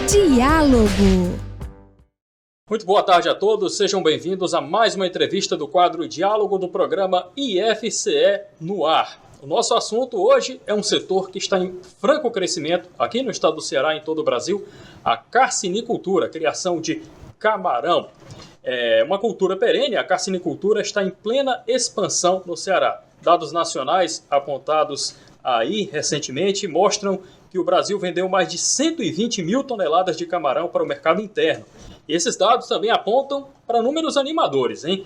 Diálogo. Muito boa tarde a todos, sejam bem-vindos a mais uma entrevista do quadro Diálogo do programa IFCE no ar. O nosso assunto hoje é um setor que está em franco crescimento aqui no estado do Ceará e em todo o Brasil, a carcinicultura, a criação de camarão. É uma cultura perene, a carcinicultura está em plena expansão no Ceará. Dados nacionais apontados aí recentemente mostram que o Brasil vendeu mais de 120 mil toneladas de camarão para o mercado interno. E esses dados também apontam para números animadores, hein?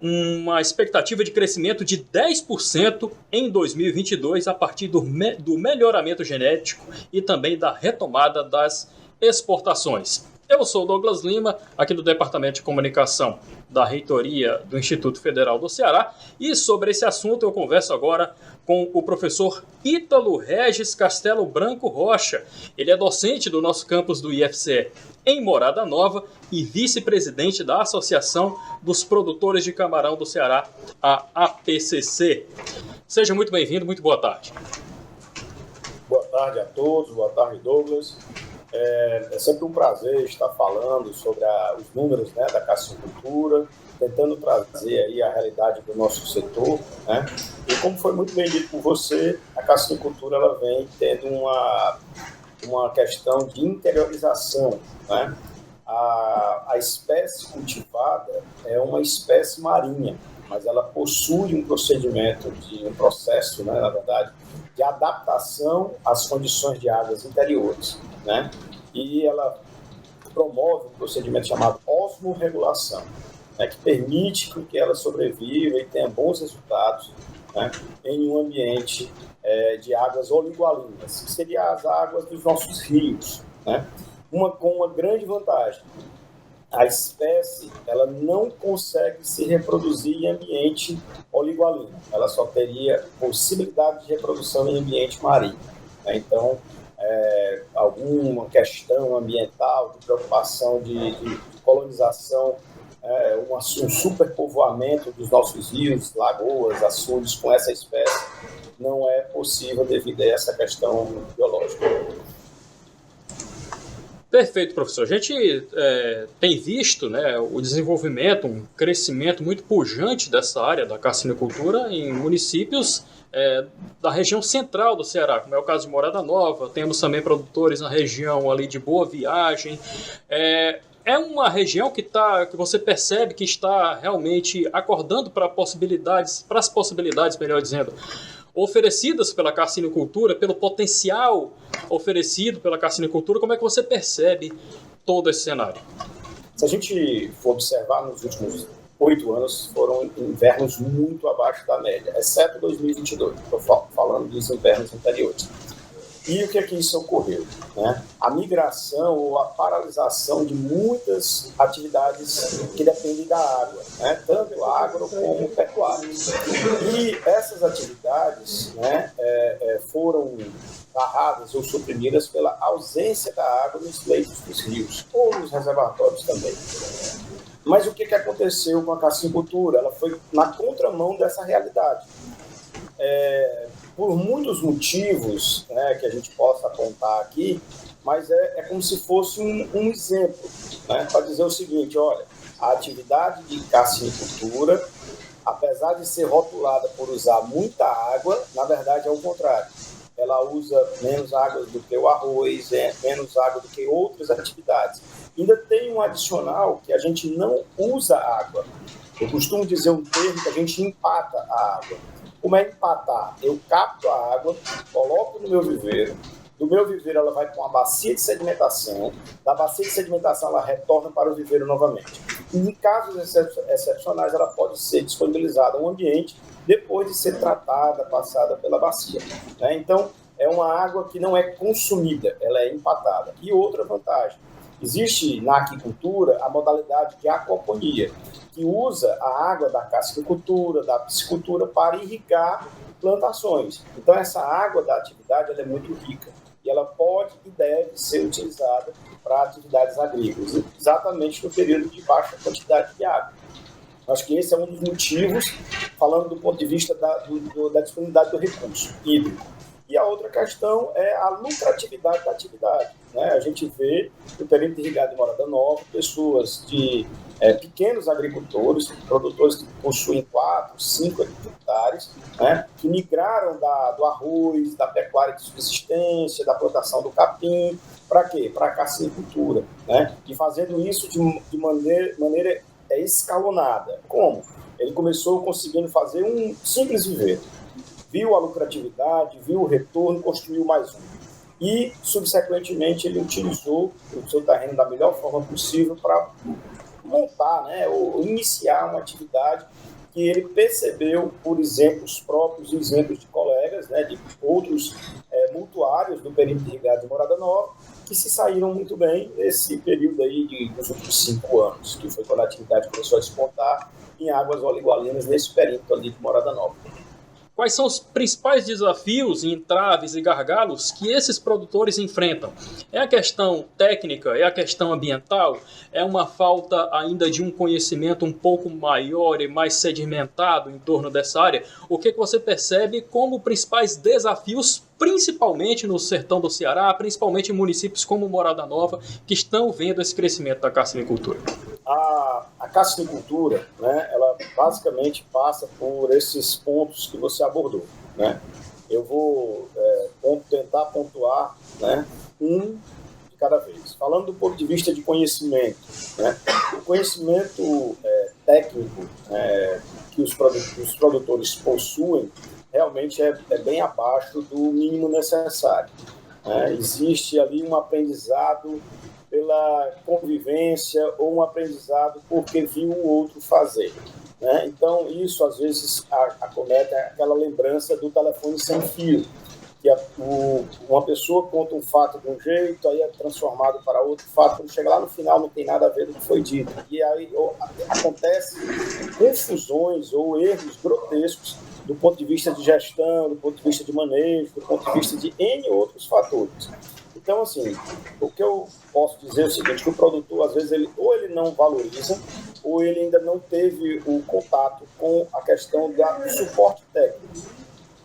Uma expectativa de crescimento de 10% em 2022 a partir do melhoramento genético e também da retomada das exportações. Eu sou o Douglas Lima, aqui do Departamento de Comunicação da Reitoria do Instituto Federal do Ceará, e sobre esse assunto eu converso agora com o professor Ítalo Regis Castelo Branco Rocha. Ele é docente do nosso campus do IFCE em Morada Nova e vice-presidente da Associação dos Produtores de Camarão do Ceará, a APCC. Seja muito bem-vindo, muito boa tarde. Boa tarde a todos, boa tarde, Douglas. É sempre um prazer estar falando sobre os números, né, da carcinicultura, tentando trazer aí a realidade do nosso setor, né? E como foi muito bem dito por você, a carcinicultura ela vem tendo uma questão de interiorização, né? A espécie cultivada é uma espécie marinha, mas ela possui um processo, né, na verdade, de adaptação às condições de águas interiores, né? E ela promove um procedimento chamado osmorregulação, né, que permite que ela sobreviva e tenha bons resultados, né, em um ambiente de águas oligoalinas, que seriam as águas dos nossos rios, né? Com uma grande vantagem. A espécie ela não consegue se reproduzir em ambiente oligoalino. Ela só teria possibilidade de reprodução em ambiente marinho, né? Então, alguma questão ambiental, de preocupação de colonização, um superpovoamento dos nossos rios, lagoas, açudes com essa espécie não é possível devido a essa questão biológica. Perfeito, professor. A gente tem visto, né, o desenvolvimento, um crescimento muito pujante dessa área da carcinicultura em municípios da região central do Ceará, como é o caso de Morada Nova. Temos também produtores na região ali de Boa Viagem. É uma região que você percebe que está realmente acordando para as possibilidades, melhor dizendo, oferecidas pela carcinicultura, pelo potencial oferecido pela carcinicultura. Como é que você percebe todo esse cenário? Se a gente for observar, nos últimos 8 anos foram invernos muito abaixo da média, exceto 2022, estou falando dos invernos anteriores. E o que é que isso ocorreu, né? A migração ou a paralisação de muitas atividades que dependem da água, né? Tanto agro como pecuária. E essas atividades, né, foram barradas ou suprimidas pela ausência da água nos leitos dos rios ou nos reservatórios também. Mas o que aconteceu com a carcinicultura? Ela foi na contramão dessa realidade. Por muitos motivos, né, que a gente possa apontar aqui, mas é como se fosse um exemplo, né, para dizer o seguinte: olha, a atividade de carcinicultura, apesar de ser rotulada por usar muita água, na verdade é o contrário. Ela usa menos água do que o arroz, menos água do que outras atividades. Ainda tem um adicional que a gente não usa água. Eu costumo dizer um termo que a gente empata a água. Como é empatar? Eu capto a água, coloco no meu viveiro, do meu viveiro ela vai para uma bacia de sedimentação, da bacia de sedimentação ela retorna para o viveiro novamente. E em casos excepcionais ela pode ser disponibilizada ao ambiente depois de ser tratada, passada pela bacia, né? Então, é uma água que não é consumida, ela é empatada. E outra vantagem, existe na aquicultura a modalidade de aquaponia, que usa a água da carcinicultura, da piscicultura para irrigar plantações. Então, essa água da atividade ela é muito rica e ela pode e deve ser utilizada para atividades agrícolas, exatamente no período de baixa quantidade de água. Acho que esse é um dos motivos, falando do ponto de vista da disponibilidade do recurso hídrico. E a outra questão é a lucratividade da atividade, né? A gente vê no perímetro irrigado de Morada Nova pessoas de pequenos agricultores, produtores que possuem 4, 5 hectares, né? Que migraram do arroz, da pecuária de subsistência, da plantação do capim, para quê? Para a cassinicultura, né? E fazendo isso de maneira escalonada. Como? Ele começou conseguindo fazer um simples viveiro. Viu a lucratividade, viu o retorno, construiu mais um. E, subsequentemente, ele utilizou o seu terreno da melhor forma possível para montar, né, ou iniciar uma atividade que ele percebeu, por exemplos próprios e exemplos de colegas, né, de outros mutuários do perímetro irrigado de Morada Nova, que se saíram muito bem nesse período aí dos últimos 5 anos, que foi quando a atividade começou a despontar em águas oligoalinas nesse perímetro ali de Morada Nova. Quais são os principais desafios, entraves e gargalos que esses produtores enfrentam? É a questão técnica? É a questão ambiental? É uma falta ainda de um conhecimento um pouco maior e mais sedimentado em torno dessa área? O que você percebe como principais desafios, principalmente no sertão do Ceará, principalmente em municípios como Morada Nova, que estão vendo esse crescimento da cassinicultura? A cassinicultura, né, ela basicamente passa por esses pontos que você abordou, né? Eu vou tentar pontuar, né, um de cada vez. Falando do ponto de vista de conhecimento, né, o conhecimento técnico que os produtores possuem realmente é bem abaixo do mínimo necessário, né? Existe ali um aprendizado pela convivência ou um aprendizado porque viu o outro fazer, né? Então, isso às vezes acomete aquela lembrança do telefone sem fio, que uma pessoa conta um fato de um jeito, aí é transformado para outro fato, quando chega lá no final não tem nada a ver do que foi dito. E aí acontece confusões ou erros grotescos do ponto de vista de gestão, do ponto de vista de manejo, do ponto de vista de N outros fatores. Então, assim, o que eu posso dizer é o seguinte, que o produtor, às vezes, ele não valoriza, ou ele ainda não teve o contato com a questão do suporte técnico.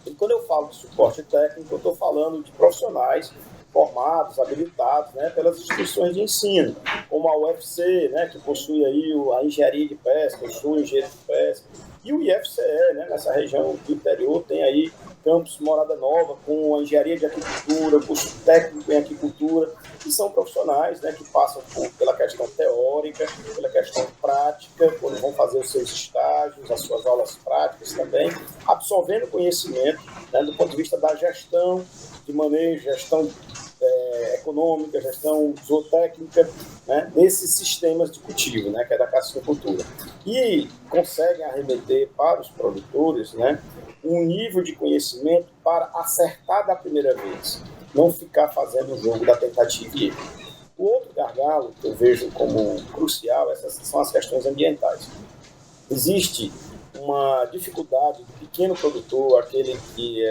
E quando eu falo de suporte técnico, eu estou falando de profissionais formados, habilitados, né, pelas instituições de ensino, como a UFC, né, que possui aí a engenharia de pesca, o sul engenheiro de pesca, e o IFCE, né, nessa região do interior, tem aí campus Morada Nova com a engenharia de aquicultura, curso técnico em aquicultura, que são profissionais, né, que passam pela questão teórica, pela questão prática, quando vão fazer os seus estágios, as suas aulas práticas também, absorvendo conhecimento, né, do ponto de vista da gestão de manejo, gestão econômica, gestão zootécnica, né, desses sistemas de cultivo, né, que é da cassinicultura. E conseguem arremeter para os produtores, né, um nível de conhecimento para acertar da primeira vez, não ficar fazendo o jogo da tentativa e erro. O outro gargalo que eu vejo como crucial, essas são as questões ambientais. Existe uma dificuldade do pequeno produtor, aquele que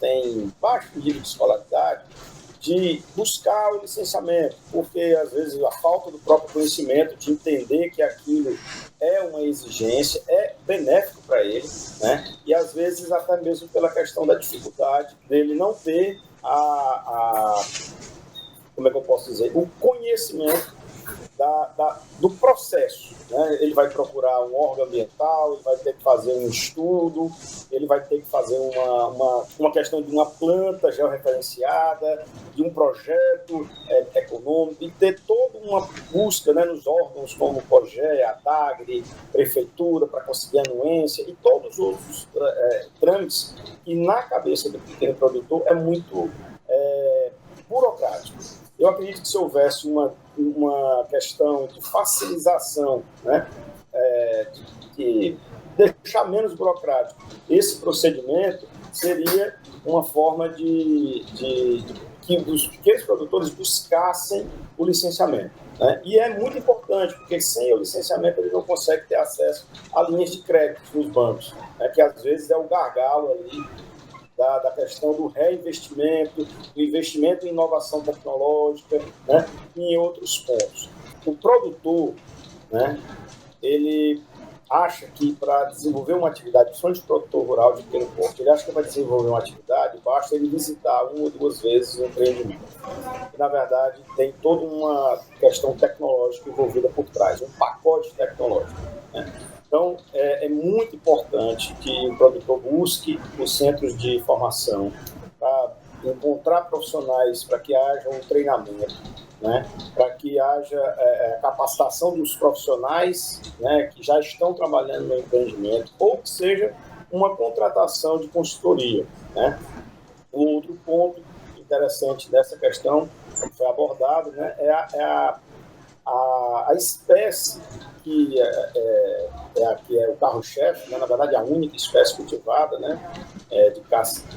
tem baixo nível de escolaridade, de buscar o licenciamento, porque às vezes a falta do próprio conhecimento, de entender que aquilo é uma exigência, é benéfico para ele, né? E às vezes até mesmo pela questão da dificuldade dele não ter como é que eu posso dizer, o conhecimento do processo, né? Ele vai procurar um órgão ambiental, ele vai ter que fazer um estudo, ele vai ter que fazer uma questão de uma planta georreferenciada, de um projeto econômico, e ter toda uma busca, né, nos órgãos como o COGE, a DAGRE, prefeitura, para conseguir anuência e todos os outros trâmites, que na cabeça do pequeno produtor é muito burocrático. Eu acredito que se houvesse uma questão de facilitação, né, de deixar menos burocrático esse procedimento, seria uma forma de que os pequenos produtores buscassem o licenciamento, né? E é muito importante, porque sem o licenciamento ele não consegue ter acesso a linhas de crédito nos bancos, né, que às vezes é o gargalo ali da questão do reinvestimento, do investimento em inovação tecnológica, né, e em outros pontos. O produtor, né, ele acha que para desenvolver uma atividade, principalmente de produtor rural de pequeno porte, ele acha que para desenvolver uma atividade, basta ele visitar 1 ou 2 vezes o empreendimento. E, na verdade, tem toda uma questão tecnológica envolvida por trás, um pacote tecnológico, né? Então, é muito importante que o produtor busque os centros de formação para encontrar profissionais, para que haja um treinamento, né, para que haja capacitação dos profissionais, né, que já estão trabalhando no empreendimento, ou que seja uma contratação de consultoria, né. O outro ponto interessante dessa questão, que foi abordado, né, é a espécie que é o carro-chefe, né, na verdade a única espécie cultivada, né, de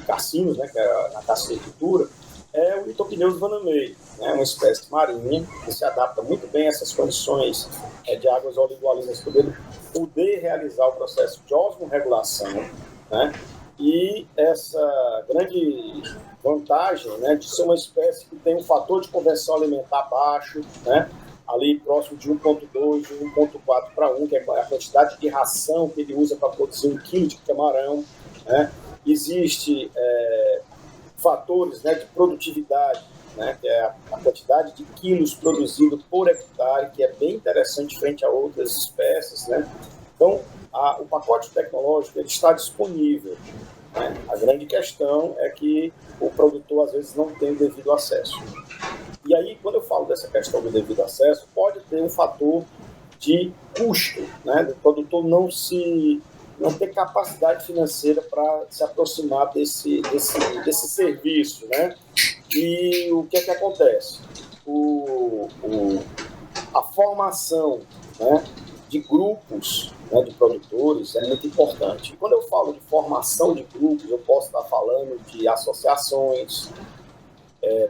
cassinos, né, que é na cassinicultura, é o Lithopineus vanamei, né, uma espécie marinha que se adapta muito bem a essas condições de águas oligoalinas, poder realizar o processo de osmorregulação, né, e essa grande vantagem, né, de ser uma espécie que tem um fator de conversão alimentar baixo, né, ali próximo de 1,2, de 1,4 para 1, que é a quantidade de ração que ele usa para produzir 1 quilo de camarão, né. Existe fatores, né, de produtividade, né, que é a quantidade de quilos produzido por hectare, que é bem interessante frente a outras espécies, né. Então, o pacote tecnológico ele está disponível, né. A grande questão é que o produtor, às vezes, não tem o devido acesso. E aí, quando eu falo dessa questão do devido acesso, pode ter um fator de custo, né, do produtor não ter capacidade financeira para se aproximar desse serviço, né? E o que é que acontece? A formação, né, de grupos, né, de produtores é muito importante. Quando eu falo de formação de grupos, eu posso estar falando de associações,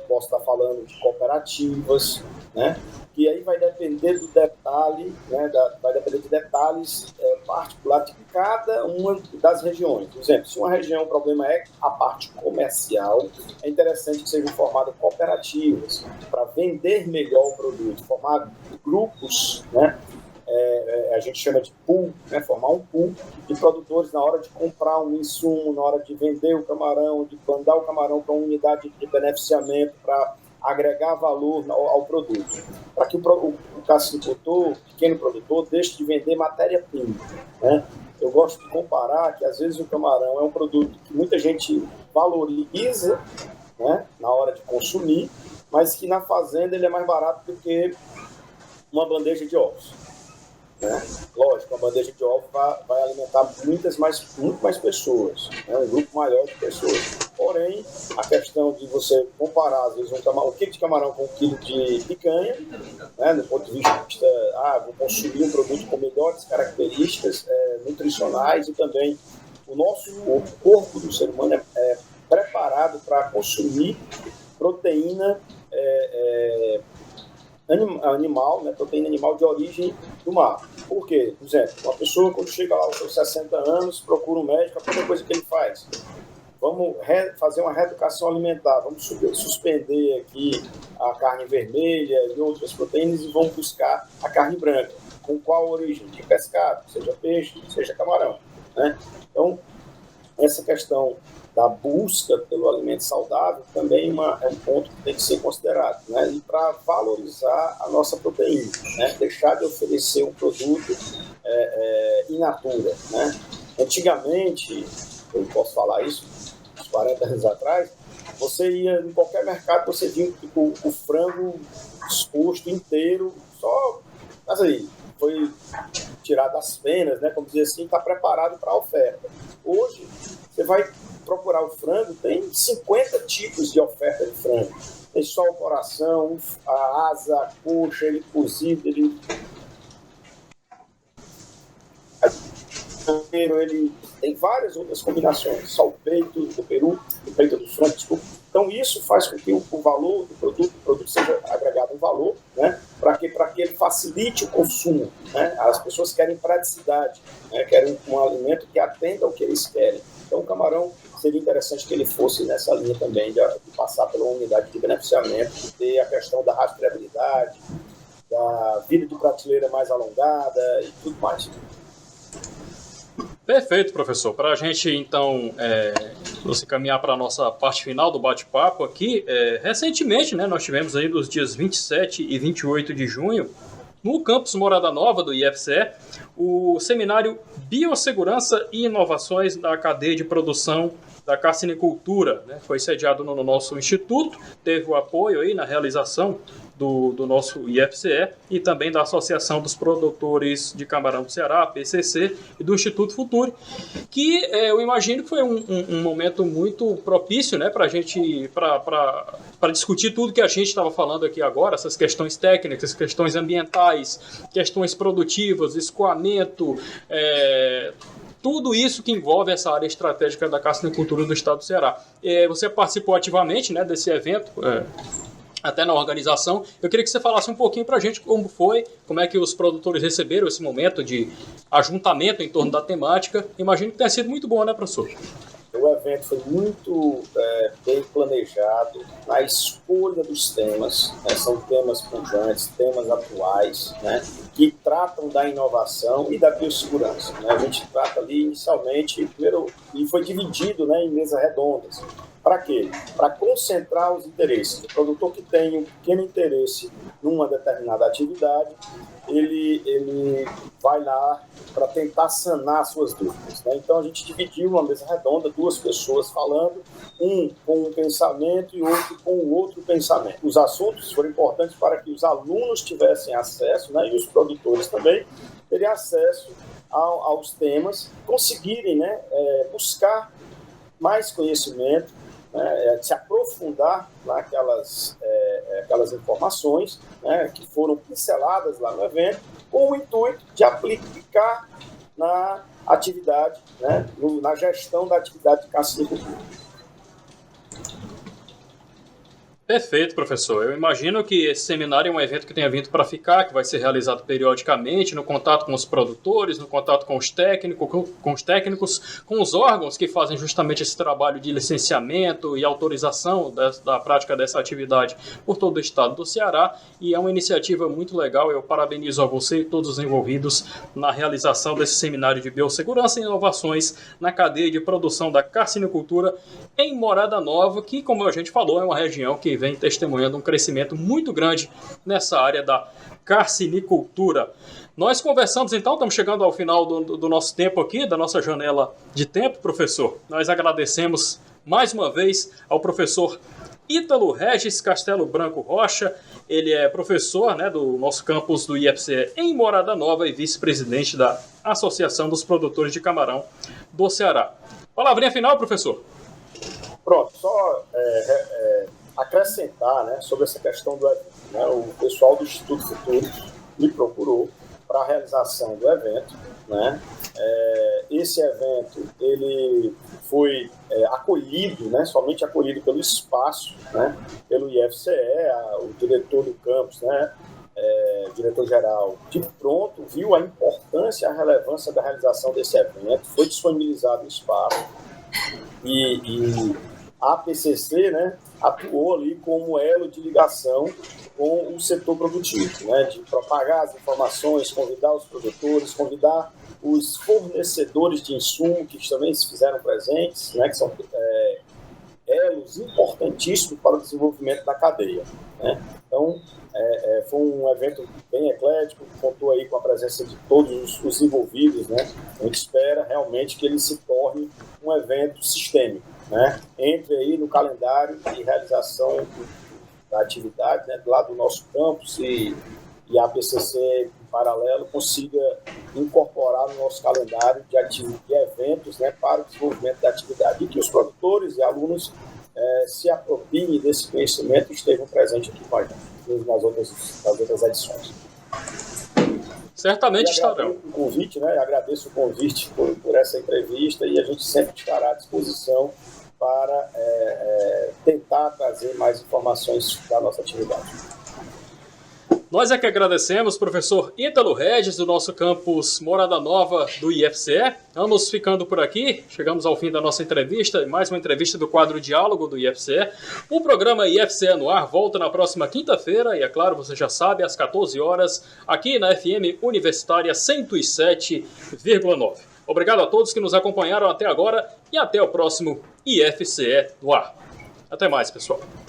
posso estar falando de cooperativas, né? E aí vai depender do detalhe, né? Vai depender de detalhes particulares de cada uma das regiões. Por exemplo, se uma região o problema é a parte comercial, é interessante que sejam formadas cooperativas para vender melhor o produto, formar grupos, né? A gente chama de pool, né? Formar um pool de produtores na hora de comprar um insumo, na hora de vender o camarão, de mandar o camarão para uma unidade de beneficiamento, para agregar valor ao produto, para que o cassinicultor, o pequeno produtor, deixe de vender matéria-prima, né? Eu gosto de comparar que, às vezes, o camarão é um produto que muita gente valoriza, né, na hora de consumir, mas que na fazenda ele é mais barato do que uma bandeja de ovos, né? Lógico, a bandeja de ovos vai alimentar muito mais pessoas, né? Um grupo maior de pessoas. Porém, a questão de você comparar, às vezes, um quilo de camarão com um quilo de picanha, né? Do ponto de vista, vou consumir um produto com melhores características nutricionais, e também o corpo do ser humano é preparado para consumir proteína animal, né, proteína animal de origem do mar. Por quê? Por exemplo, uma pessoa, quando chega lá aos seus 60 anos, procura um médico, a primeira coisa que ele faz: vamos fazer uma reeducação alimentar, vamos suspender aqui a carne vermelha e outras proteínas e vamos buscar a carne branca. Com qual origem? De pescado, seja peixe, seja camarão, né? Então, essa questão da busca pelo alimento saudável também é um ponto que tem que ser considerado, né? E para valorizar a nossa proteína, né? Deixar de oferecer um produto in natura, né? Antigamente, eu posso falar isso, uns 40 anos atrás, você ia em qualquer mercado, você via o frango exposto inteiro, mas aí, foi tirado das penas, né? Como dizer assim, está preparado para a oferta. Hoje, você vai procurar o frango, tem 50 tipos de oferta de frango. Tem só o coração, a asa, a coxa, ele cozido, ele tem várias outras combinações, só o peito do peru, o peito do frango, desculpa. Então isso faz com que o valor do produto seja agregado um valor, né? Para que ele facilite o consumo, né? As pessoas querem praticidade, né? Querem um alimento que atenda ao que eles querem. Então o camarão seria interessante que ele fosse nessa linha também, de passar pela unidade de beneficiamento, de ter a questão da rastreabilidade, da vida de prateleira mais alongada e tudo mais. Perfeito, professor. Para a gente, então, se caminhar para a nossa parte final do bate-papo aqui, recentemente, né, nós tivemos aí nos dias 27 e 28 de junho, no campus Morada Nova do IFCE, o seminário Biossegurança e Inovações da Cadeia de Produção da Carcinicultura, né? Foi sediado no nosso instituto, teve o apoio aí na realização do nosso IFCE e também da Associação dos Produtores de Camarão do Ceará, PCC, e do Instituto Futuri, que eu imagino que foi um momento muito propício, né, para a gente, para discutir tudo que a gente estava falando aqui agora, essas questões técnicas, questões ambientais, questões produtivas, escoamento, tudo isso que envolve essa área estratégica da carcinicultura do estado do Ceará. Você participou ativamente, né, desse evento, até na organização. Eu queria que você falasse um pouquinho para a gente como foi, como é que os produtores receberam esse momento de ajuntamento em torno da temática. Imagino que tenha sido muito bom, né, professor? O evento foi muito bem planejado na escolha dos temas, né? São temas pujantes, temas atuais, né? Que tratam da inovação e da biossegurança, né? A gente trata ali inicialmente, primeiro, e foi dividido, né, em mesas redondas. Para quê? Para concentrar os interesses. O produtor que tem um pequeno interesse numa determinada atividade, ele vai lá para tentar sanar suas dúvidas, né? Então a gente dividiu uma mesa redonda, duas pessoas falando, um com um pensamento e outro com o outro pensamento. Os assuntos foram importantes para que os alunos tivessem acesso, né, e os produtores também teriam acesso aos temas, conseguirem, né, buscar mais conhecimento, né, se aprofundar naquelas aquelas informações, né, que foram pinceladas lá no evento, com o intuito de aplicar na atividade, né, na gestão da atividade de carcinicultura. Perfeito, professor. Eu imagino que esse seminário é um evento que tenha vindo para ficar, que vai ser realizado periodicamente, no contato com os produtores, no contato com os técnicos, com os órgãos que fazem justamente esse trabalho de licenciamento e autorização da prática dessa atividade por todo o estado do Ceará. E é uma iniciativa muito legal. Eu parabenizo a você e todos os envolvidos na realização desse seminário de biossegurança e inovações na cadeia de produção da carcinicultura em Morada Nova, que, como a gente falou, é uma região que vem testemunhando um crescimento muito grande nessa área da carcinicultura. Nós conversamos, então, estamos chegando ao final do nosso tempo aqui, da nossa janela de tempo, professor. Nós agradecemos mais uma vez ao professor Ítalo Regis Castelo Branco Rocha. Ele é professor, né, do nosso campus do IFCE em Morada Nova e vice-presidente da Associação dos Produtores de Camarão do Ceará. Palavrinha final, professor. Pronto, só acrescentar, né, sobre essa questão do evento, né? O pessoal do Instituto Futuri me procurou para a realização do evento, né? Esse evento ele foi acolhido, né, somente acolhido pelo espaço, né, pelo IFCE, o diretor do campus, né, diretor-geral, de pronto viu a importância e a relevância da realização desse evento, foi disponibilizado o espaço e a PCC, né, atuou ali como elo de ligação com o setor produtivo, né, de propagar as informações, convidar os produtores, convidar os fornecedores de insumo que também se fizeram presentes, né, que são elos importantíssimos para o desenvolvimento da cadeia, né? Então, foi um evento bem eclético, contou aí com a presença de todos os envolvidos, né? A gente espera realmente que ele se torne um evento sistêmico, né? Entre aí no calendário de realização da atividade, né, lá do nosso campus e a PCC em paralelo consiga incorporar no nosso calendário de eventos, né, para o desenvolvimento da atividade e que os produtores e alunos se apropriem desse conhecimento e estejam presentes aqui com a gente nas outras edições. Certamente estarão. O convite, né, agradeço o convite por essa entrevista e a gente sempre estará à disposição para tentar trazer mais informações da nossa atividade. Nós é que agradecemos, professor Ítalo Regis, do nosso campus Morada Nova do IFCE. Vamos ficando por aqui, chegamos ao fim da nossa entrevista, mais uma entrevista do quadro Diálogo do IFCE. O programa IFCE no ar volta na próxima quinta-feira e, é claro, você já sabe, às 14 horas, aqui na FM Universitária 107,9. Obrigado a todos que nos acompanharam até agora e até o próximo IFCE no ar. Até mais, pessoal.